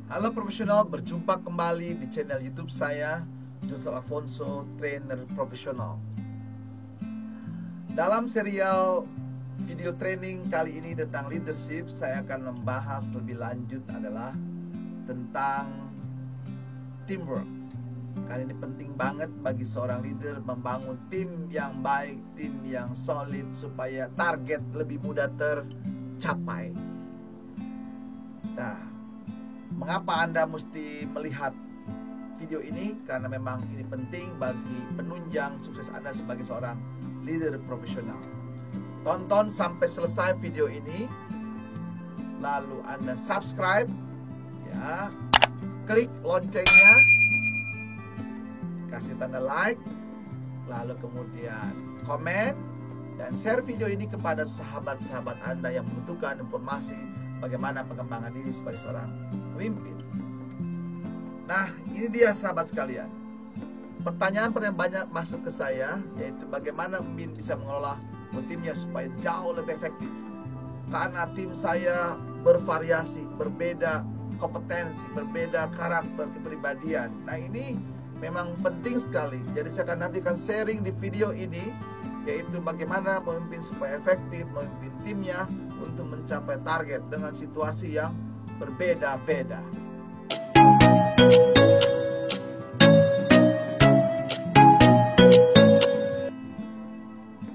Halo profesional, berjumpa kembali di channel YouTube saya, Josel Afonso, trainer profesional. Dalam serial video training kali ini tentang leadership, saya akan membahas lebih lanjut adalah tentang teamwork. Karena ini penting banget bagi seorang leader membangun tim yang baik, tim yang solid supaya target lebih mudah tercapai. Nah, mengapa Anda mesti melihat video ini? Karena memang ini penting bagi penunjang sukses Anda sebagai seorang leader profesional. Tonton sampai selesai video ini, lalu Anda subscribe, ya, klik loncengnya, kasih tanda like, lalu kemudian komen, dan share video ini kepada sahabat-sahabat Anda yang membutuhkan informasi bagaimana pengembangan diri sebagai seorang pemimpin. Nah, ini dia sahabat sekalian. Pertanyaan banyak masuk ke saya, yaitu bagaimana pemimpin bisa mengelola timnya supaya jauh lebih efektif. Karena tim saya bervariasi, berbeda kompetensi, berbeda karakter, kepribadian. Nah, ini memang penting sekali. Jadi saya nanti akan sharing di video ini, yaitu bagaimana memimpin supaya efektif, memimpin timnya untuk mencapai target dengan situasi yang berbeda-beda.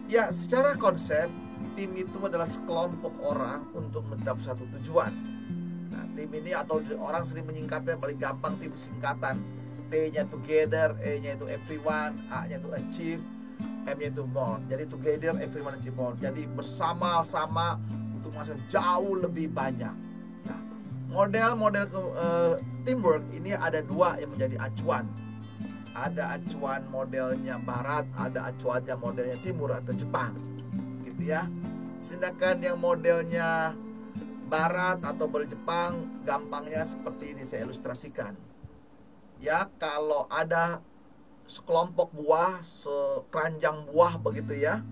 Ya, secara konsep, tim itu adalah sekelompok orang untuk mencapai satu tujuan. Nah, tim ini atau orang sering menyingkatnya, paling gampang tim singkatan. T-nya together, E-nya itu everyone, A-nya itu achieve, M-nya itu more. Jadi together, everyone, achieve more. Jadi bersama-sama untuk menghasilkan jauh lebih banyak. Nah, model-model teamwork ini ada dua yang menjadi acuan. Ada acuan modelnya Barat, ada acuannya modelnya Timur atau Jepang, gitu ya. Sedangkan yang modelnya Barat atau model Jepang, gampangnya seperti ini saya ilustrasikan. Ya, kalau ada sekelompok buah, sekeranjang buah begitu ya.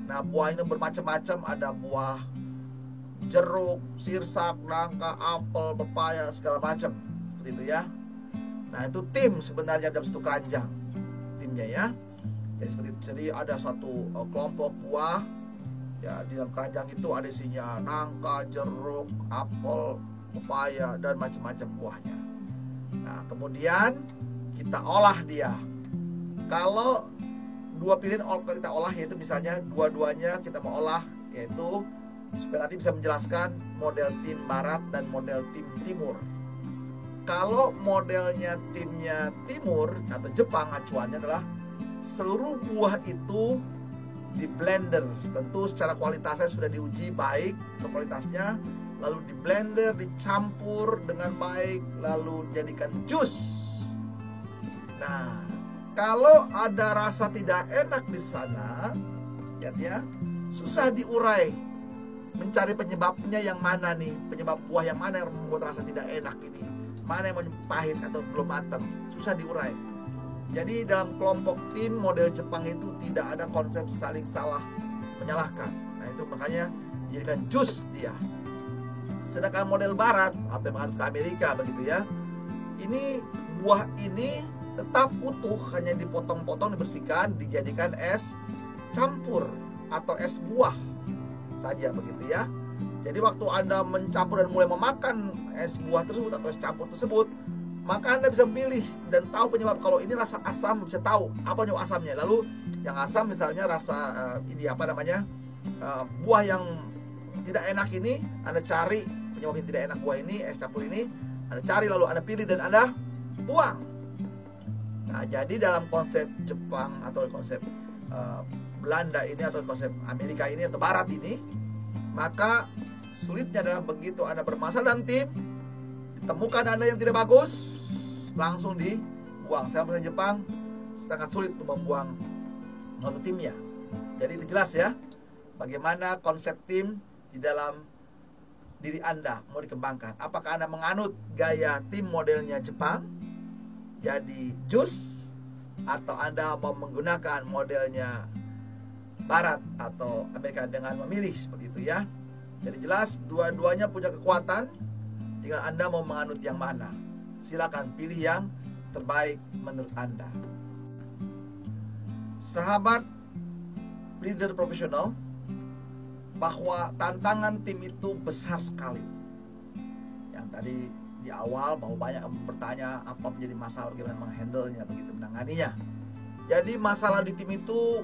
Nah, buah itu bermacam-macam, ada buah jeruk, sirsak, nangka, apel, pepaya, segala macam, seperti itu ya. Nah, itu tim sebenarnya dalam satu keranjang, timnya ya. Jadi seperti itu. Jadi ada satu kelompok buah, ya, di dalam keranjang itu ada isinya nangka, jeruk, apel, pepaya, dan macam-macam buahnya. Nah, kemudian kita olah dia. Kalau dua pilihan kita olah, yaitu misalnya dua-duanya kita mau olah, yaitu supaya nanti bisa menjelaskan model tim Barat dan model tim Timur. Kalau modelnya timnya Timur atau Jepang, acuannya adalah seluruh buah itu di blender. Tentu secara kualitasnya sudah diuji baik kualitasnya, lalu di blender, dicampur dengan baik, lalu jadikan jus. Nah, kalau ada rasa tidak enak di sana, ya, susah diurai, mencari penyebabnya yang mana nih, penyebab buah yang mana yang membuat rasa tidak enak ini, mana yang pahit atau belum matang, susah diurai. Jadi dalam kelompok tim model Jepang itu tidak ada konsep saling salah menyalahkan. Nah, itu makanya jadikan jus dia. Sedangkan model Barat atau yang ke Amerika begitu ya, ini buah ini tetap utuh, hanya dipotong-potong, dibersihkan, dijadikan es campur atau es buah saja begitu ya. Jadi waktu Anda mencampur dan mulai memakan es buah tersebut atau es campur tersebut, maka Anda bisa memilih dan tahu penyebab. Kalau ini rasa asam, bisa tahu apa penyebab asamnya. Lalu yang asam misalnya rasa ini apa namanya, buah yang tidak enak ini, Anda cari penyebab yang tidak enak buah ini, es campur ini, Anda cari lalu Anda pilih dan Anda buang. Nah, jadi dalam konsep Jepang atau konsep Belanda ini atau konsep Amerika ini atau Barat ini, maka sulitnya adalah begitu Anda bermasalah dalam tim, ditemukan Anda yang tidak bagus, langsung dibuang. Saya punya Jepang sangat sulit untuk membuang satu timnya. Jadi itu jelas ya, bagaimana konsep tim di dalam diri Anda mau dikembangkan. Apakah Anda menganut gaya tim modelnya Jepang, jadi jus, atau Anda mau menggunakan modelnya Barat atau Amerika dengan memilih seperti itu ya. Jadi jelas dua-duanya punya kekuatan. Tinggal Anda mau menganut yang mana. Silakan pilih yang terbaik menurut Anda. Sahabat leader profesional, bahwa tantangan tim itu besar sekali. Yang tadi di awal bahwa banyak yang bertanya apa menjadi masalah, bagaimana menghandle-nya, begitu menanganinya. Jadi masalah di tim itu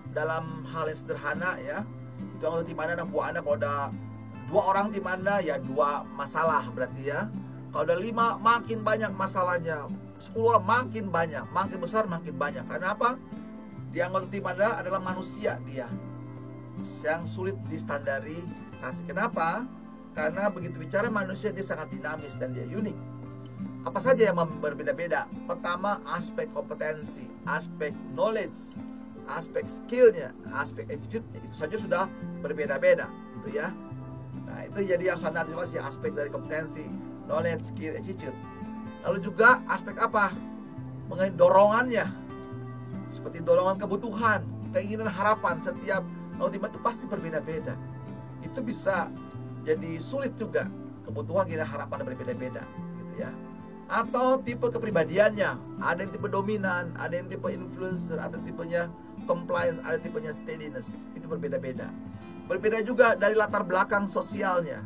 dalam hal yang sederhana ya, itu kalau tim Anda buat Anda, kalau ada 2 orang tim Anda ya 2 masalah berarti ya. Kalau ada 5 makin banyak masalahnya, 10 orang makin banyak, makin besar makin banyak. Karena apa? Di anggota tim Anda adalah manusia dia, yang sulit distandarisasi. Kenapa? Karena begitu bicara manusia dia sangat dinamis dan dia unik. Apa saja yang berbeda-beda? Pertama, aspek kompetensi, aspek knowledge, aspek skillnya, aspek attitude-nya, itu saja sudah berbeda-beda, gitu ya. Nah, itu jadi yang saya antisipasi, aspek dari kompetensi, knowledge, skill, attitude. Lalu juga aspek apa? Mengenai dorongannya, seperti dorongan kebutuhan, keinginan, harapan. Setiap tim itu pasti berbeda-beda. Itu bisa jadi sulit juga, kebutuhan, keinginan, harapan berbeda-beda, gitu ya. Atau tipe kepribadiannya, ada yang tipe dominan, ada yang tipe influencer, ada tipenya compliance, ada tipenya steadiness. Itu berbeda-beda. Berbeda juga dari latar belakang sosialnya,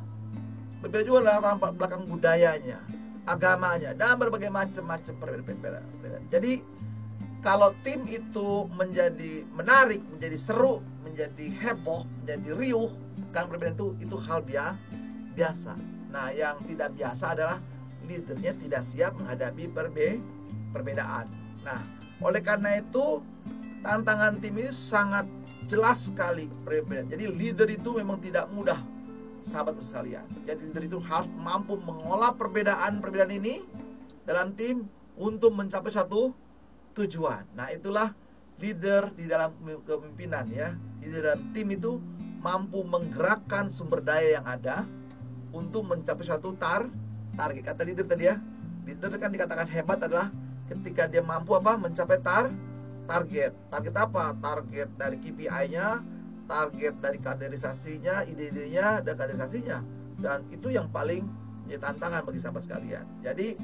berbeda juga dari latar belakang budayanya, agamanya, dan berbagai macam-macam berbeda. Jadi kalau tim itu menjadi menarik, menjadi seru, menjadi heboh, menjadi riuh, kan perbedaan itu hal biasa. Nah, yang tidak biasa adalah leadernya tidak siap menghadapi perbedaan. Nah, oleh karena itu tantangan tim ini sangat jelas sekali perbedaan. Jadi leader itu memang tidak mudah, sahabat sekalian. Jadi leader itu harus mampu mengolah perbedaan ini dalam tim untuk mencapai satu tujuan. Nah, itulah leader di dalam kepemimpinan ya. Di dalam tim itu mampu menggerakkan sumber daya yang ada untuk mencapai suatu target. Kata leader tadi ya, leader kan dikatakan hebat adalah ketika dia mampu mencapai target. Target apa? Target dari KPI-nya, target dari kaderisasinya, ide-idenya dan kaderisasinya. Dan itu yang paling menjadi tantangan bagi sahabat sekalian. Jadi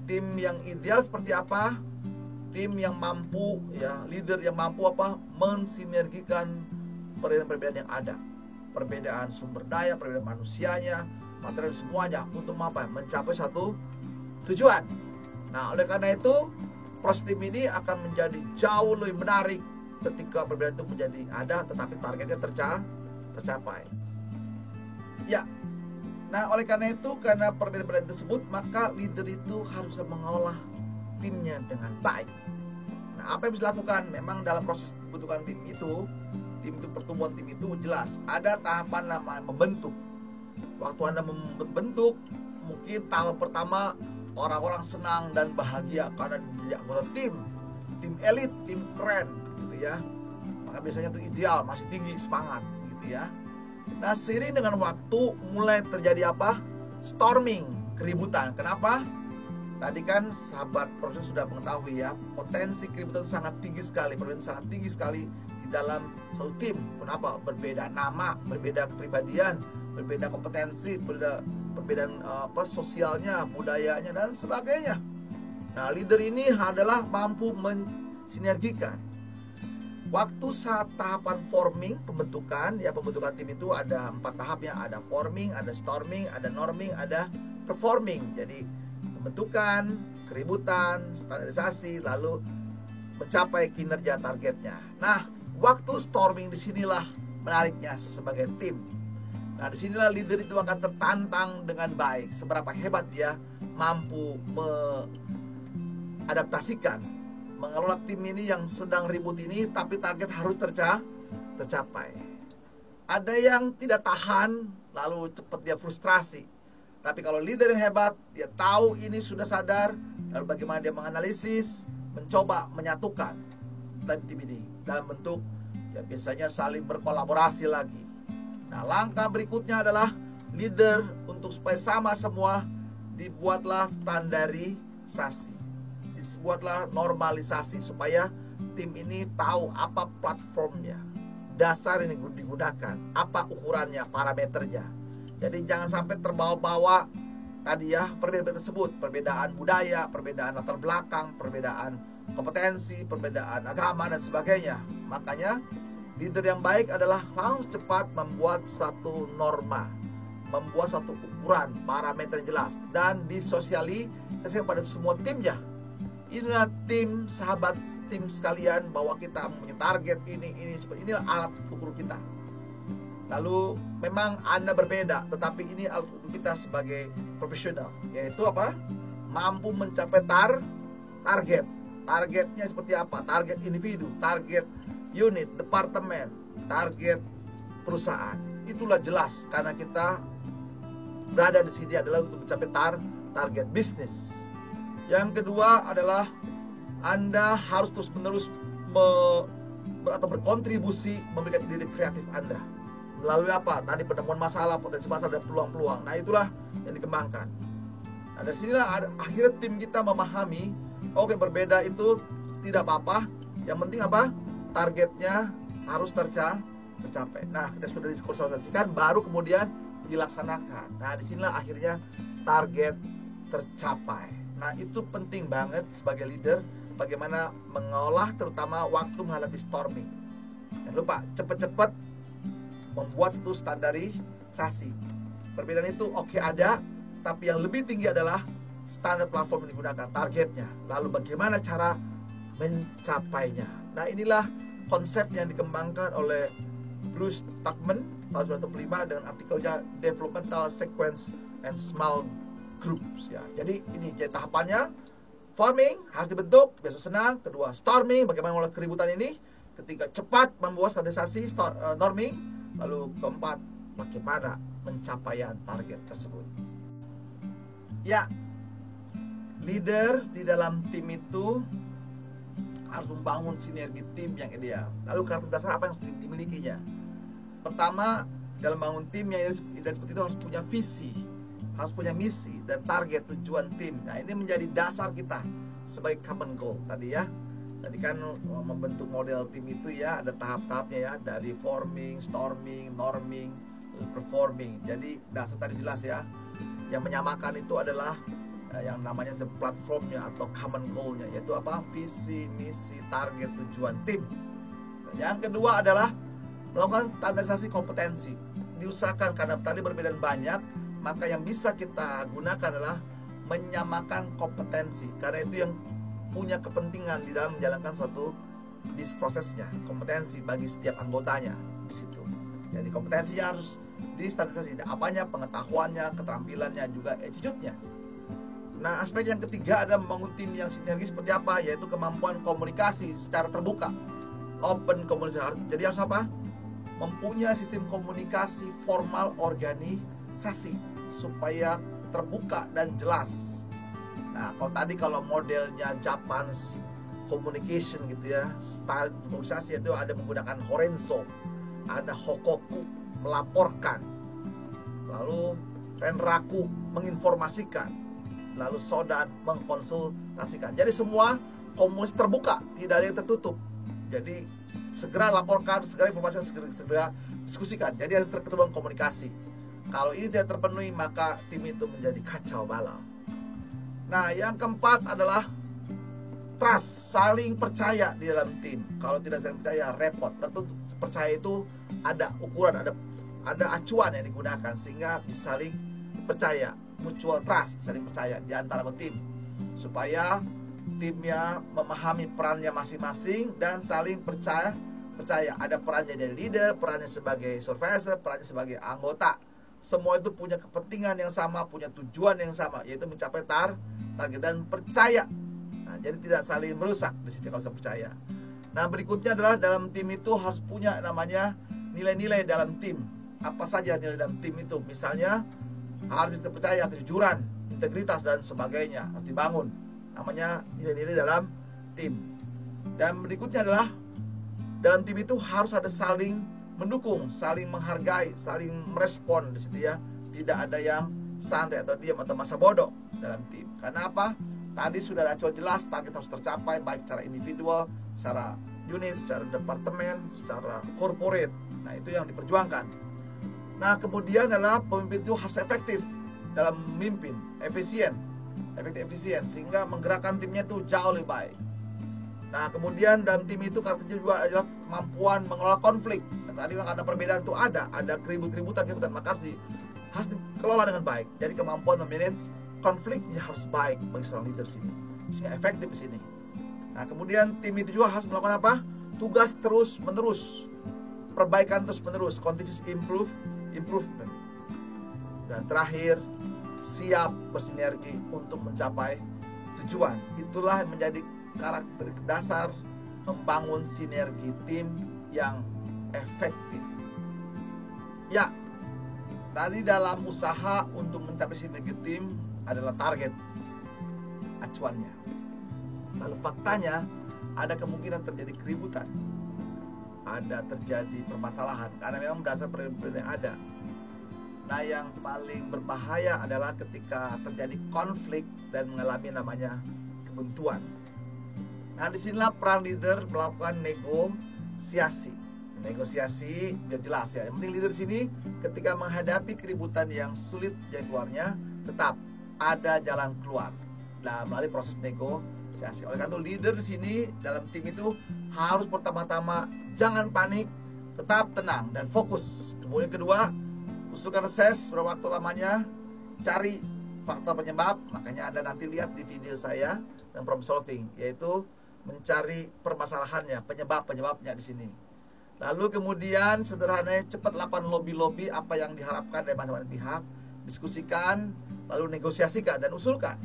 tim yang ideal seperti apa? Tim yang mampu ya, leader yang mampu mensinergikan perbedaan yang ada. Perbedaan sumber daya, perbedaan manusianya, material semuanya untuk mencapai satu tujuan. Nah, oleh karena itu proses tim ini akan menjadi jauh lebih menarik ketika perbedaan itu menjadi ada, tetapi targetnya tercapai. Ya. Nah, oleh karena itu, karena perbedaan tersebut, maka leader itu harus mengolah timnya dengan baik. Nah, apa yang bisa dilakukan? Memang dalam proses pembentukan tim itu, pertumbuhan tim itu jelas ada tahapan namanya membentuk. Waktu Anda membentuk, mungkin tahap pertama orang-orang senang dan bahagia karena dia anggota tim elit, tim keren, gitu ya. Maka biasanya itu ideal, masih tinggi semangat, gitu ya. Nah, seiring dengan waktu mulai terjadi storming, keributan. Kenapa? Tadi kan sahabat proses sudah mengetahui ya, potensi keributan itu sangat tinggi sekali, perbedaan sangat tinggi sekali di dalam satu tim. Kenapa? Berbeda nama, berbeda kepribadian, berbeda kompetensi, perbedaan sosialnya, budayanya dan sebagainya. Nah, leader ini adalah mampu mensinergikan. Waktu saat tahapan forming, pembentukan tim itu ada 4 tahapnya. Ada forming, ada storming, ada norming, ada performing. Jadi pembentukan, keributan, standarisasi, lalu mencapai kinerja targetnya. Nah, waktu storming disinilah menariknya sebagai tim. Nah, disinilah leader itu akan tertantang dengan baik. Seberapa hebat dia mampu mengadaptasikan, mengelola tim ini yang sedang ribut ini, tapi target harus tercapai. Ada yang tidak tahan, lalu cepat dia frustrasi. Tapi kalau leader yang hebat, dia tahu ini sudah sadar, lalu bagaimana dia menganalisis, mencoba menyatukan tim ini dalam bentuk ya biasanya saling berkolaborasi lagi. Nah, langkah berikutnya adalah leader untuk supaya sama semua, dibuatlah standarisasi, dibuatlah normalisasi supaya tim ini tahu apa platformnya, dasar yang digunakan, apa ukurannya, parameternya. Jadi jangan sampai terbawa-bawa tadi ya, perbedaan tersebut, perbedaan budaya, perbedaan latar belakang, perbedaan kompetensi, perbedaan agama dan sebagainya. Makanya leader yang baik adalah harus cepat membuat satu norma, membuat satu ukuran, parameter yang jelas, dan disosialisasikan pada semua timnya. Inilah tim, sahabat tim sekalian, bahwa kita punya target inilah alat ukur kita. Lalu memang Anda berbeda, tetapi ini alat ukur kita sebagai profesional, yaitu apa? Mampu mencapai target. Targetnya seperti apa? Target individu, target unit, departemen, target perusahaan. Itulah jelas, karena kita berada di sini adalah untuk mencapai target bisnis. Yang kedua adalah Anda harus terus-menerus berkontribusi, memberikan ide kreatif Anda. Melalui apa? Tadi penemuan masalah, potensi masalah, dan peluang-peluang. Nah, itulah yang dikembangkan. Nah, dari sinilah akhirnya tim kita memahami, oke, berbeda itu tidak apa-apa. Yang penting apa? Targetnya harus tercapai. Nah, kita sudah dikonsultasikan, baru kemudian dilaksanakan. Nah, disinilah akhirnya target tercapai. Nah, itu penting banget sebagai leader, bagaimana mengolah terutama waktu menghadapi storming. Jangan lupa cepat-cepat membuat satu standarisasi. Perbedaan itu oke ada, tapi yang lebih tinggi adalah standar platform yang digunakan, targetnya. Lalu bagaimana cara mencapainya. Nah, inilah konsep yang dikembangkan oleh Bruce Tuckman tahun 1995 dengan artikelnya Developmental Sequence and Small Groups ya. Jadi ini jadi tahapannya. Forming harus dibentuk, besok senang. Kedua, storming, bagaimana mengolah keributan ini. Ketiga, cepat membuat standarisasi norming. Lalu keempat, bagaimana pencapaian target tersebut. Ya, leader di dalam tim itu harus membangun sinergi tim yang ideal. Lalu karakter dasar apa yang harus dimilikinya? Pertama, dalam bangun tim yang ideal seperti itu harus punya visi, harus punya misi dan target tujuan tim. Nah, ini menjadi dasar kita sebagai common goal tadi ya. Tadi kan membentuk model tim itu ya, ada tahap-tahapnya ya, dari forming, storming, norming, performing. Jadi dasar tadi jelas ya. Yang menyamakan itu adalah yang namanya platformnya atau common goal-nya, yaitu apa? Visi, misi, target, tujuan tim. Yang kedua adalah melakukan standarisasi kompetensi. Diusahakan, karena tadi perbedaan banyak, maka yang bisa kita gunakan adalah menyamakan kompetensi, karena itu yang punya kepentingan di dalam menjalankan suatu bisnis prosesnya, kompetensi bagi setiap anggotanya di situ. Jadi kompetensinya harus distandarisasi, apanya, pengetahuannya, keterampilannya, juga attitude-nya. Nah, aspek yang ketiga adalah membangun tim yang sinergi seperti apa, yaitu kemampuan komunikasi secara terbuka, open komunikasi. Jadi harus apa? Mempunyai sistem komunikasi formal organisasi supaya terbuka dan jelas. Nah, kalau modelnya Japanese communication gitu ya, style komunikasi itu ada menggunakan Horenso, ada Hokoku, melaporkan, lalu Renraku, menginformasikan, lalu Sodan, mengkonsultasikan. Jadi semua komunikasi terbuka, tidak ada yang tertutup. Jadi segera laporkan, segera informasikan, segera diskusikan. Jadi ada keterbukaan komunikasi. Kalau ini tidak terpenuhi, maka tim itu menjadi kacau balau. Nah, yang keempat adalah trust, saling percaya di dalam tim. Kalau tidak saling percaya, repot. Tentu percaya itu ada ukuran, ada acuan yang digunakan sehingga bisa saling percaya, mutual trust, saling percaya di antara tim, supaya timnya memahami perannya masing-masing dan saling percaya. Ada perannya dari leader, perannya sebagai supervisor, perannya sebagai anggota. Semua itu punya kepentingan yang sama, punya tujuan yang sama, yaitu mencapai target dan percaya. Nah, jadi tidak saling merusak di situ kalau saya percaya. Nah, berikutnya adalah dalam tim itu harus punya namanya nilai-nilai dalam tim. Apa saja nilai dalam tim itu? Misalnya harus bisa percaya, kejujuran, integritas dan sebagainya harus dibangun. Namanya nilai-nilai dalam tim. Dan berikutnya adalah dalam tim itu harus ada saling mendukung, saling menghargai, saling merespon di situ ya. Tidak ada yang santai atau diam atau masa bodoh dalam tim. Karena apa? Tadi sudah ada jelas target harus tercapai, baik secara individual, secara unit, secara departemen, secara corporate. Nah, itu yang diperjuangkan. Nah, kemudian adalah pemimpin itu harus efektif. dalam memimpin, efisien, efisien, sehingga menggerakkan timnya itu jauh lebih baik. Nah, kemudian dalam tim itu karakteristik juga adalah kemampuan mengelola konflik. Tadi kan ada perbedaan itu ada keributan, maka harus dikelola dengan baik. Jadi kemampuan memanage konfliknya harus baik bagi seorang leader sini, sehingga efektif di sini. Nah, kemudian tim itu juga harus melakukan apa? Tugas terus menerus, perbaikan terus menerus, continuous improvement. Dan terakhir, siap bersinergi untuk mencapai tujuan. Itulah yang menjadi karakteristik dasar membangun sinergi tim yang efektif. Ya, tadi dalam usaha untuk mencapai sinergi tim adalah target acuannya. Lalu faktanya ada kemungkinan terjadi keributan, ada terjadi permasalahan karena memang dasar perbedaan yang ada. Nah, yang paling berbahaya adalah ketika terjadi konflik dan mengalami namanya kebuntuan. Nah, disinilah peran leader melakukan negosiasi biar jelas ya. Yang penting leader sini ketika menghadapi keributan yang sulit jalan keluarnya, tetap ada jalan keluar. Nah, melalui proses negosiasi. Oleh karena itu leader di sini dalam tim itu harus pertama-tama jangan panik, tetap tenang dan fokus. Kemudian kedua, usulkan reses berapa waktu lamanya, cari faktor penyebab. Makanya Anda nanti lihat di video saya dan problem solving, yaitu mencari permasalahannya, penyebabnya di sini. Lalu kemudian sederhananya cepat lakukan lobby apa yang diharapkan dari masing-masing pihak, diskusikan, lalu negosiasikan dan usulkan.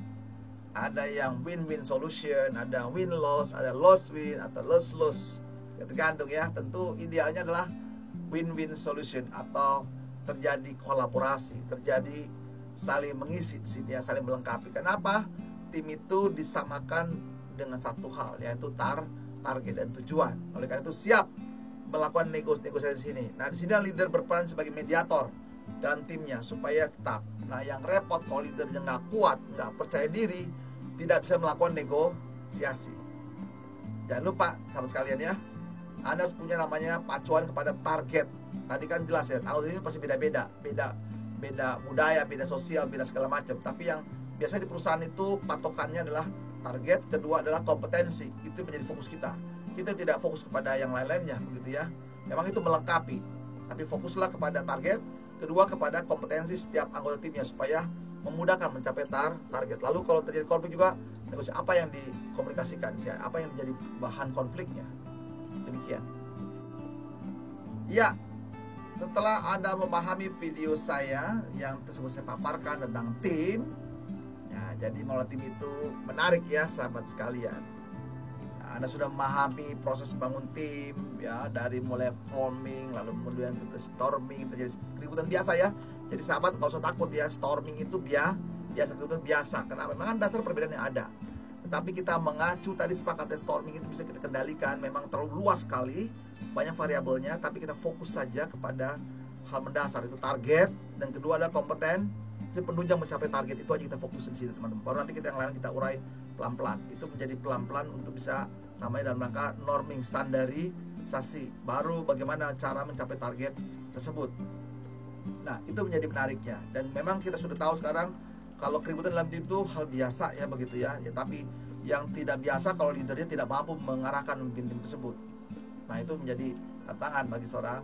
Ada yang win-win solution, ada win-loss, ada loss-win atau loss-loss. Ya, tergantung ya. Tentu idealnya adalah win-win solution atau terjadi kolaborasi, terjadi saling mengisi di sini ya, saling melengkapi. Kenapa? Tim itu disamakan dengan satu hal, yaitu target dan tujuan. Oleh karena itu siap melakukan negosiasi di sini. Nah, di sini leader berperan sebagai mediator dalam timnya supaya tetap. Nah, yang repot kalau leadernya nggak kuat, nggak percaya diri, tidak bisa melakukan negosiasi. Jangan lupa, sahabat sekalian ya, Anda harus punya namanya pacuan kepada target. Tadi kan jelas ya, tahun ini pasti beda budaya, beda sosial, beda segala macam. Tapi yang biasanya di perusahaan itu patokannya adalah target, kedua adalah kompetensi. Itu menjadi fokus kita. Kita tidak fokus kepada yang lain-lainnya, begitu ya. Memang itu melengkapi, tapi fokuslah kepada target, kedua kepada kompetensi setiap anggota timnya supaya memudahkan mencapai target. Lalu kalau terjadi konflik juga, negosiasi apa yang dikomunikasikan, apa yang menjadi bahan konfliknya. Demikian. Ya, setelah Anda memahami video saya yang tersebut saya paparkan tentang tim, ya, jadi mengelola tim itu menarik ya sahabat sekalian. Anda sudah memahami proses bangun tim ya, dari mulai forming lalu kemudian ke storming, terjadi keributan biasa ya. Jadi sahabat nggak usah takut ya, storming itu biasa, keributan biasa karena memang kan dasar perbedaan yang ada. Tetapi kita mengacu tadi sepakatnya storming itu bisa kita kendalikan, memang terlalu luas sekali, banyak variabelnya, tapi kita fokus saja kepada hal mendasar, itu target, dan kedua adalah kompeten. Jadi penunjang mencapai target itu aja kita fokus di situ teman-teman. Baru nanti kita yang lain kita urai pelan-pelan. Itu menjadi pelan-pelan untuk bisa namanya dalam rangka norming, standarisasi. Baru bagaimana cara mencapai target tersebut. Nah, itu menjadi menariknya. Dan memang kita sudah tahu sekarang kalau keributan dalam tim itu hal biasa ya begitu ya. Tapi yang tidak biasa kalau leadernya tidak mampu mengarahkan tim tersebut. Nah, itu menjadi tantangan bagi seorang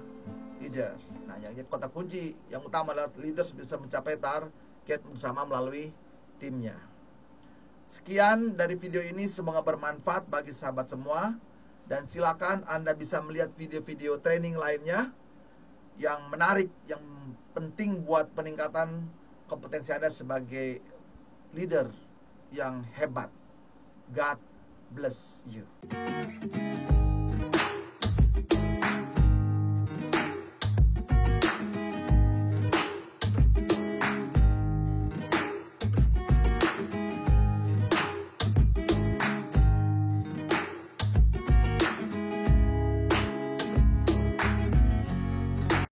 leader. Nah, yang kata kunci yang utama adalah leader bisa mencapai target bersama melalui timnya. Sekian dari video ini, semoga bermanfaat bagi sahabat semua. Dan silakan Anda bisa melihat video-video training lainnya yang menarik, yang penting buat peningkatan kompetensi Anda sebagai leader yang hebat. God bless you.